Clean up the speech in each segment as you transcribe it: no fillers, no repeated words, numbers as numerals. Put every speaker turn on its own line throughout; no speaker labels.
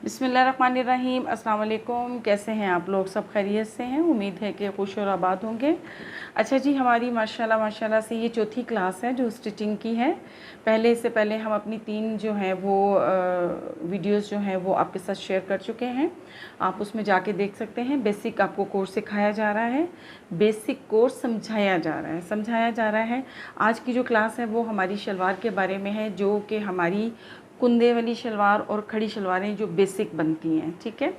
बिस्मिल्लाहिर्रहमानिर्रहीम। अस्सलाम वालेकुम। कैसे हैं आप लोग? सब खैरियत से हैं? उम्मीद है कि खुश और आबाद होंगे। अच्छा जी, हमारी माशाल्लाह से ये चौथी क्लास है जो स्टिचिंग की है। इससे पहले हम अपनी 3 जो हैं वो वीडियोस जो हैं वो आपके साथ शेयर कर चुके हैं। आप उसमें जाके देख सकते हैं। बेसिक आपको कोर्स सिखाया जा रहा है, बेसिक कोर्स समझाया जा रहा है। आज की जो क्लास है वो हमारी शलवार के बारे में है, जो कि हमारी कुंदे वाली शलवार और खड़ी शलवारें जो बेसिक बनती हैं। ठीक है,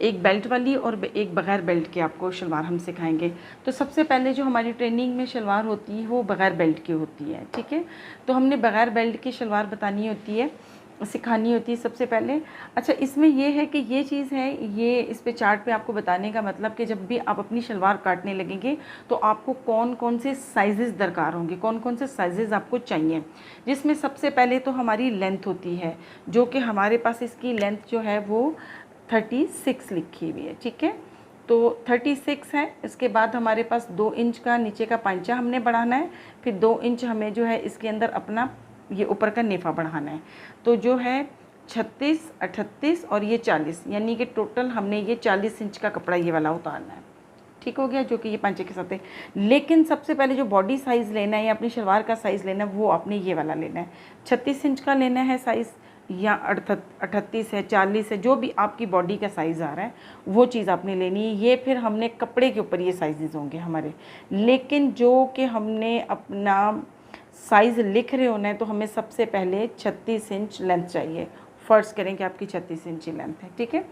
एक बेल्ट वाली और एक बग़ैर बेल्ट की आपको शलवार हम सिखाएंगे। तो सबसे पहले जो हमारी ट्रेनिंग में शलवार होती है वो बग़ैर बेल्ट की होती है। ठीक है, तो हमने बग़ैर बेल्ट की शलवार बतानी होती है, सिखानी होती है सबसे पहले। अच्छा, इसमें ये है कि ये चीज़ है, ये इस पे चार्ट पे आपको बताने का मतलब कि जब भी आप अपनी शलवार काटने लगेंगे तो आपको कौन कौन से साइज़ेस दरकार होंगे, कौन कौन से साइज़ेस आपको चाहिए। जिसमें सबसे पहले तो हमारी लेंथ होती है, जो कि हमारे पास इसकी लेंथ जो है वो 36 लिखी हुई है। ठीक है, तो 36 है। इसके बाद हमारे पास 2 इंच का नीचे का पांचा हमने बढ़ाना है, फिर 2 इंच हमें जो है इसके अंदर अपना ये ऊपर का नेफा बढ़ाना है। तो जो है 36, 38 और ये 40, यानी कि टोटल हमने ये 40 इंच का कपड़ा ये वाला उतारना है। ठीक हो गया, जो कि ये पांचे के साथ है। लेकिन सबसे पहले जो बॉडी साइज़ लेना है या अपनी शलवार का साइज़ लेना है वो आपने ये वाला लेना है। 36 इंच का लेना है साइज़, या 38 है, 40 है, जो भी आपकी बॉडी का साइज़ आ रहा है वो चीज़ आपने लेनी है। ये फिर हमने कपड़े के ऊपर ये साइज़ होंगे हमारे। लेकिन जो कि हमने अपना साइज़ लिख रहे होना है तो हमें सबसे पहले 36 इंच लेंथ चाहिए। फ़र्ज़ करें कि आपकी 36 इंच लेंथ है। ठीक है,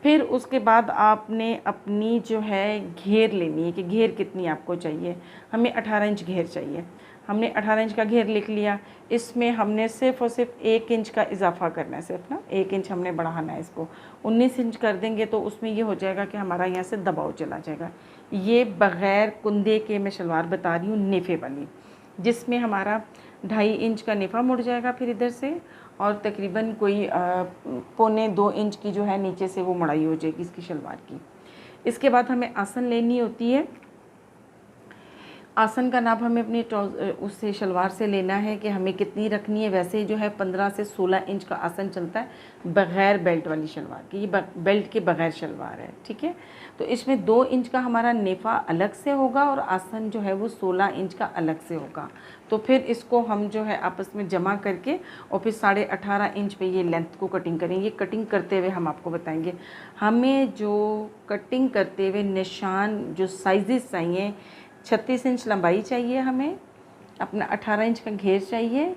फिर उसके बाद आपने अपनी जो है घेर लेनी है कि घेर कितनी आपको चाहिए। हमें 18 इंच घेर चाहिए। हमने 18 इंच का घेर लिख लिया। इसमें हमने सिर्फ़ और सिर्फ 1 इंच का इजाफा करना है, सिर्फ ना 1 इंच हमने बढ़ाना है। इसको 19 इंच कर देंगे तो उसमें ये हो जाएगा कि हमारा यहाँ से दबाव चला जाएगा। ये बग़ैर कुंदे के मैं शलवार बता रही हूँ, नेफे वाली, जिसमें हमारा 2.5 इंच का नेफा मुड़ जाएगा फिर इधर से, और तकरीबन कोई 1.25-2 इंच की जो है नीचे से वो मड़ाई हो जाएगी इसकी शलवार की। इसके बाद हमें आसन लेनी होती है। आसन का नाप हमें अपनी उससे शलवार से लेना है कि हमें कितनी रखनी है। वैसे जो है 15 से 16 इंच का आसन चलता है बग़ैर बेल्ट वाली शलवार की। ये बेल्ट के बग़ैर शलवार है। ठीक है, तो इसमें 2 इंच का हमारा नेफा अलग से होगा और आसन जो है वो 16 इंच का अलग से होगा। तो फिर इसको हम जो है आपस में जमा करके और फिर 18.5 इंच पे ये लेंथ को कटिंग करेंगे। कटिंग करते हुए हम आपको बताएंगे हमें जो कटिंग करते हुए निशान जो साइज़ेस चाहिए। 36 इंच लंबाई चाहिए हमें, अपना 18 इंच का घेर चाहिए,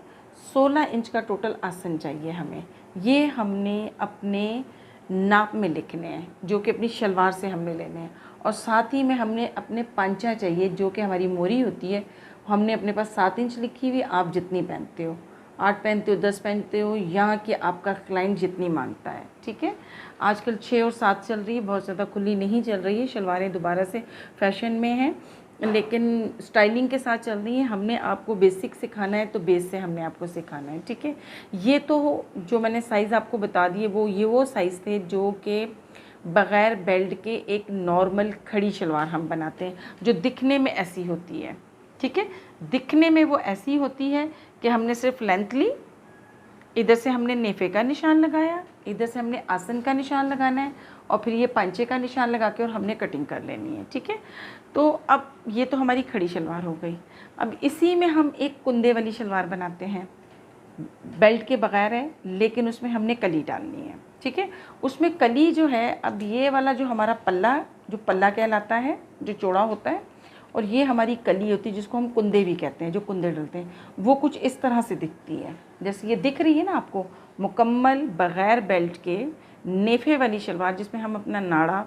16 इंच का टोटल आसन चाहिए हमें। ये हमने अपने नाप में लिखने हैं, जो कि अपनी शलवार से हमने लेने हैं। और साथ ही में हमने अपने पांचा चाहिए, जो कि हमारी मोरी होती है। हमने अपने पास 7 इंच लिखी हुई, आप जितनी पहनते हो, 8 पहनते हो, 10 पहनते हो, यहाँ कि आपका क्लाइंट जितनी मांगता है। ठीक है, आजकल 6 और 7 चल रही है, बहुत ज़्यादा खुली नहीं चल रही है। शलवारें दोबारा से फैशन में हैं, लेकिन स्टाइलिंग के साथ चल रही है। हमने आपको बेसिक सिखाना है तो बेस से हमने आपको सिखाना है। ठीक है, ये तो जो मैंने साइज़ आपको बता दिए वो साइज़ थे जो कि बग़ैर बेल्ट के एक नॉर्मल खड़ी शलवार हम बनाते हैं, जो दिखने में ऐसी होती है। ठीक है, दिखने में वो ऐसी होती है कि हमने सिर्फ लेंथ ली, इधर से हमने नेफे का निशान लगाया, इधर से हमने आसन का निशान लगाना है, और फिर ये पांचे का निशान लगा के और हमने कटिंग कर लेनी है। ठीक है, तो अब ये तो हमारी खड़ी शलवार हो गई। अब इसी में हम एक कुंदे वाली शलवार बनाते हैं, बेल्ट के बग़ैर है, लेकिन उसमें हमने कली डालनी है। ठीक है, उसमें कली जो है, अब ये वाला जो हमारा पल्ला, जो पल्ला कहलाता है, जो चौड़ा होता है, और ये हमारी कली होती है जिसको हम कुंदे भी कहते हैं, जो कुंदे डलते हैं, वो कुछ इस तरह से दिखती है। जैसे ये दिख रही है ना आपको, मुकम्मल बग़ैर बेल्ट के नेफे वाली शलवार, जिसमें हम अपना नाड़ा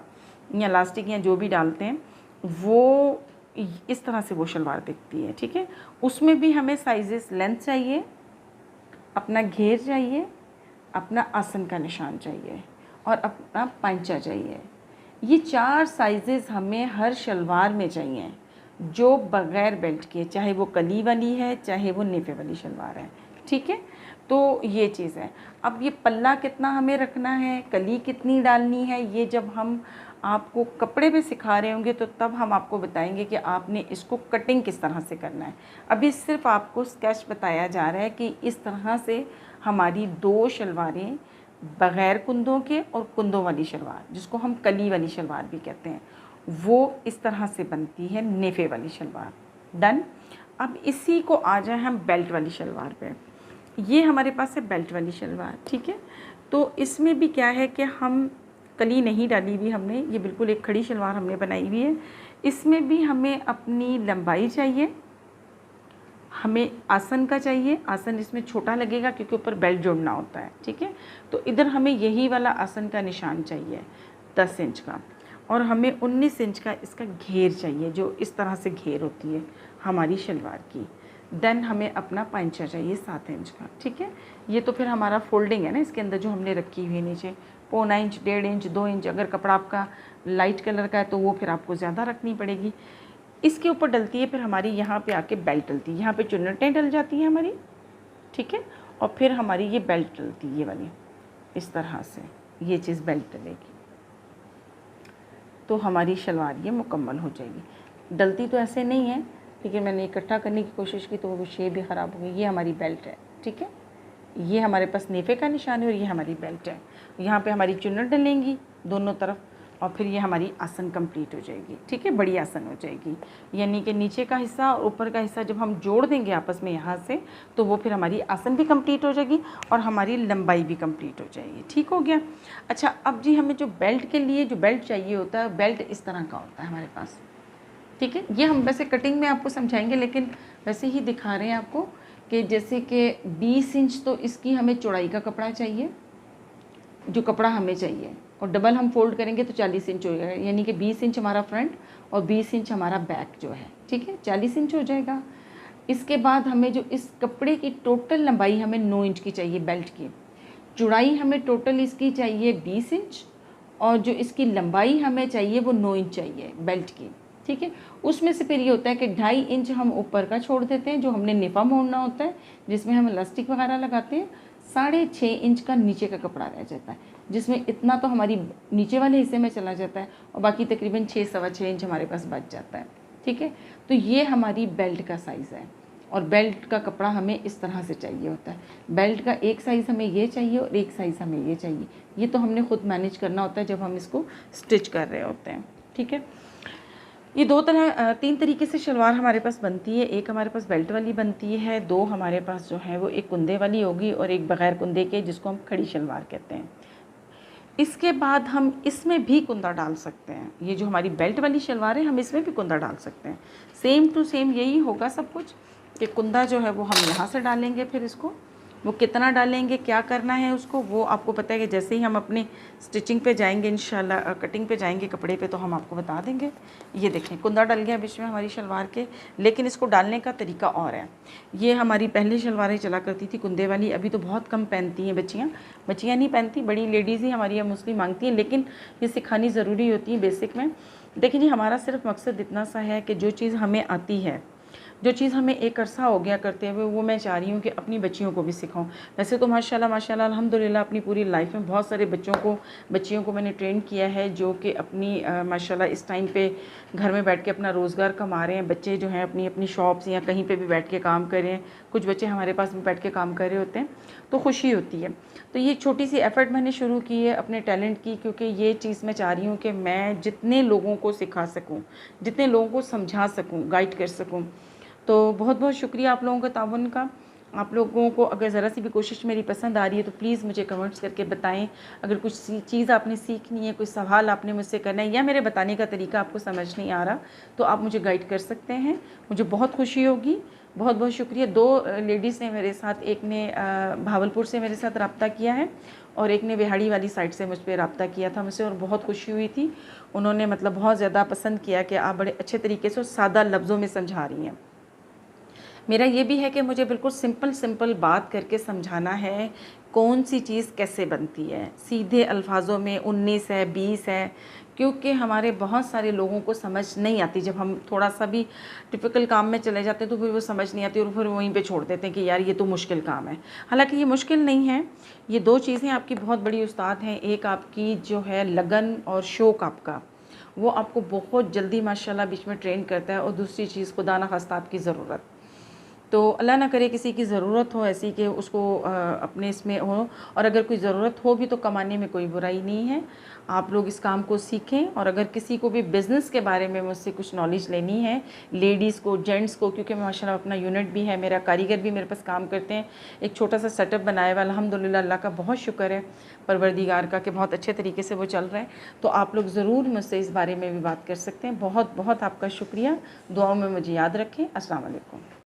या इलास्टिक या जो भी डालते हैं, वो इस तरह से वो शलवार दिखती है। ठीक है, उसमें भी हमें साइजेस लेंथ चाहिए, अपना घेर चाहिए, अपना आसन का निशान चाहिए और अपना पांचा चाहिए। ये 4 साइजेस हमें हर शलवार में चाहिए जो बग़ैर बेल्ट की है, चाहे वो कली वाली है, चाहे वो नेफे वाली शलवार है। ठीक है, तो ये चीज़ है। अब ये पल्ला कितना हमें रखना है, कली कितनी डालनी है, ये जब हम आपको कपड़े पे सिखा रहे होंगे तो तब हम आपको बताएंगे कि आपने इसको कटिंग किस तरह से करना है। अभी सिर्फ आपको स्केच बताया जा रहा है कि इस तरह से हमारी 2 शलवारें बग़ैर कुंदों के और कुंदों वाली शलवार, जिसको हम कली वाली शलवार भी कहते हैं, वो इस तरह से बनती है नेफे वाली शलवार। डन। अब इसी को आ जाए हम बेल्ट वाली शलवार पे। ये हमारे पास है बेल्ट वाली शलवार, ठीक है। तो इसमें भी क्या है कि हम कली नहीं डाली हुई हमने, ये बिल्कुल एक खड़ी शलवार हमने बनाई हुई है। इसमें भी हमें अपनी लंबाई चाहिए, हमें आसन का चाहिए। आसन इसमें छोटा लगेगा क्योंकि ऊपर बेल्ट जोड़ना होता है, ठीक है। तो इधर हमें यही वाला आसन का निशान चाहिए 10 इंच का, और हमें 19 इंच का इसका घेर चाहिए, जो इस तरह से घेर होती है हमारी शलवार की। देन हमें अपना पांचा चाहिए 7 इंच का, ठीक है। ये तो फिर हमारा फोल्डिंग है ना, इसके अंदर जो हमने रखी हुई नीचे 1.25 इंच, 1.5 इंच, 2 इंच। अगर कपड़ा आपका लाइट कलर का है तो वो फिर आपको ज़्यादा रखनी पड़ेगी। इसके ऊपर डलती है फिर हमारी यहाँ पे आके बेल्ट डलती है, यहाँ पे चुन्नटें डल जाती हैं हमारी, ठीक है। और फिर हमारी ये बेल्ट डलती है, ये वाली इस तरह से ये चीज़ बेल्ट डलेगी, तो हमारी शलवार ये मुकम्मल हो जाएगी। डलती तो ऐसे नहीं है, ठीक है। मैंने इकट्ठा करने की कोशिश की तो वो शेप भी ख़राब हो गई। ये हमारी बेल्ट है, ठीक है। ये हमारे पास नेफे का निशान है और ये हमारी बेल्ट है। यहाँ पे हमारी चुन्नट डलेंगी दोनों तरफ, और फिर ये हमारी आसन कंप्लीट हो जाएगी, ठीक है। बड़ी आसन हो जाएगी, यानी कि नीचे का हिस्सा और ऊपर का हिस्सा जब हम जोड़ देंगे आपस में यहाँ से, तो वो फिर हमारी आसन भी कंप्लीट हो जाएगी और हमारी लंबाई भी कंप्लीट हो जाएगी, ठीक हो गया। अच्छा, अब जी हमें जो बेल्ट के लिए जो बेल्ट चाहिए होता है, बेल्ट इस तरह का होता है हमारे पास, ठीक है। ये हम वैसे कटिंग में आपको समझाएंगे, लेकिन वैसे ही दिखा रहे हैं आपको कि जैसे कि 20 इंच तो इसकी हमें चौड़ाई का कपड़ा चाहिए, जो कपड़ा हमें चाहिए, और डबल हम फोल्ड करेंगे तो 40 इंच हो जाएगा, यानी कि 20 इंच हमारा फ्रंट और 20 इंच हमारा बैक जो है, ठीक है, 40 इंच हो जाएगा। इसके बाद हमें जो इस कपड़े की टोटल लंबाई हमें 9 इंच की चाहिए बेल्ट की, चौड़ाई हमें टोटल इसकी चाहिए 20 इंच, और जो इसकी लंबाई हमें चाहिए वो 9 इंच चाहिए बेल्ट की, ठीक है। उसमें से फिर ये होता है कि 2.5 इंच हम ऊपर का छोड़ देते हैं, जो हमने निफा मोड़ना होता है, जिसमें हम इलास्टिक वगैरह लगाते हैं। 6.5 इंच का नीचे का कपड़ा रह जाता है, जिसमें इतना तो हमारी नीचे वाले हिस्से में चला जाता है, और बाकी तकरीबन 6-6.25 इंच हमारे पास बच जाता है, ठीक है। तो ये हमारी बेल्ट का साइज़ है, और बेल्ट का कपड़ा हमें इस तरह से चाहिए होता है। बेल्ट का एक साइज़ हमें ये चाहिए और एक साइज़ हमें ये चाहिए। ये तो हमने खुद मैनेज करना होता है जब हम इसको स्टिच कर रहे होते हैं, ठीक है। ये 3 तरीके से शलवार हमारे पास बनती है। एक हमारे पास बेल्ट वाली बनती है, 2 हमारे पास जो है वो एक कुंदे वाली होगी, और एक बग़ैर कुंदे के, जिसको हम खड़ी शलवार कहते हैं। इसके बाद हम इसमें भी कुंदा डाल सकते हैं। ये जो हमारी बेल्ट वाली शलवार है, हम इसमें भी कुंदा डाल सकते हैं। सेम टू सेम यही होगा सब कुछ, कि कुंदा जो है वो हम यहाँ से डालेंगे, फिर इसको वो कितना डालेंगे, क्या करना है उसको, वो आपको पता है कि जैसे ही हम अपनी स्टिचिंग पे जाएंगे, इंशाल्लाह कटिंग पे जाएंगे कपड़े पे, तो हम आपको बता देंगे। ये देखें कुंदा डल गया बीच में हमारी शलवार के, लेकिन इसको डालने का तरीका और है। ये हमारी पहले शलवारें चला करती थी कुंदे वाली, अभी तो बहुत कम पहनती हैं बच्चियाँ नहीं पहनती, बड़ी लेडीज़ ही हमारी यहाँ मोस्टली मांगती हैं, लेकिन ये सिखानी ज़रूरी होती है बेसिक में। देखिए जी, हमारा सिर्फ मकसद इतना सा है कि जो चीज़ हमें आती है, जो चीज़ हमें एक अरसा हो गया करते हुए, वो मैं चाह रही हूँ कि अपनी बच्चियों को भी सिखाऊं। वैसे तो माशाल्लाह अल्हम्दुलिल्लाह अपनी पूरी लाइफ में बहुत सारे बच्चियों को मैंने ट्रेन किया है, जो कि अपनी माशाल्लाह इस टाइम पे घर में बैठ के अपना रोज़गार कमा रहे हैं। बच्चे जो हैं अपनी अपनी शॉप्स या कहीं पे भी बैठ के काम कर रहे हैं, कुछ बच्चे हमारे पास भी बैठ के काम कर रहे होते हैं, तो खुशी होती है। तो ये छोटी सी एफ़र्ट मैंने शुरू की है अपने टैलेंट की, क्योंकि ये चीज़ मैं चाह रही हूँ कि मैं जितने लोगों को सिखा सकूँ, जितने लोगों को समझा सकूँ, गाइड कर सकूँ। तो बहुत बहुत शुक्रिया आप लोगों का ताउन का। आप लोगों को अगर ज़रा सी भी कोशिश मेरी पसंद आ रही है तो प्लीज़ मुझे कमेंट्स करके बताएं। अगर कुछ चीज़ आपने सीखनी है, कोई सवाल आपने मुझसे करना है, या मेरे बताने का तरीका आपको समझ नहीं आ रहा, तो आप मुझे गाइड कर सकते हैं, मुझे बहुत खुशी होगी। बहुत बहुत शुक्रिया। 2 लेडीज़ ने मेरे साथ, एक ने भावलपुर से मेरे साथ रब्ता किया है, और एक ने बिहाड़ी वाली साइड से मुझ पर रब्ता किया था मुझसे, और बहुत खुशी हुई थी। उन्होंने मतलब बहुत ज़्यादा पसंद किया कि आप बड़े अच्छे तरीके से सादा लफ्ज़ों में समझा रही हैं। मेरा ये भी है कि मुझे बिल्कुल सिंपल बात करके समझाना है कौन सी चीज़ कैसे बनती है, सीधे अल्फाजों में 19 है 20 है, क्योंकि हमारे बहुत सारे लोगों को समझ नहीं आती। जब हम थोड़ा सा भी टिपिकल काम में चले जाते हैं तो फिर वो समझ नहीं आती, और फिर वहीं पे छोड़ देते हैं कि यार ये तो मुश्किल काम है। हालांकि ये मुश्किल नहीं है। ये 2 चीज़ें आपकी बहुत बड़ी उस्ताद हैं। एक आपकी जो है लगन और शौक़ आपका, वो आपको बहुत जल्दी माशाल्लाह बीच में ट्रेन करता है, और दूसरी चीज़ खुदा न खास्ता आपकी ज़रूरत। तो अल्लाह ना करे किसी की ज़रूरत हो ऐसी कि उसको अपने इसमें हो, और अगर कोई ज़रूरत हो भी तो कमाने में कोई बुराई नहीं है। आप लोग इस काम को सीखें, और अगर किसी को भी बिज़नेस के बारे में मुझसे कुछ नॉलेज लेनी है, लेडीज़ को, जेंट्स को, क्योंकि माशाल्लाह अपना यूनिट भी है, मेरा कारीगर भी मेरे पास काम करते हैं, एक छोटा सा सेटअप बनाया हुआ है अल्हम्दुलिल्लाह, अल्लाह का बहुत शुक्र है परवरदिगार का कि बहुत अच्छे तरीके से वो चल रहा है। तो आप लोग ज़रूर मुझसे इस बारे में भी बात कर सकते हैं। बहुत बहुत आपका शुक्रिया, दुआओं में मुझे याद रखें। अस्सलाम वालेकुम।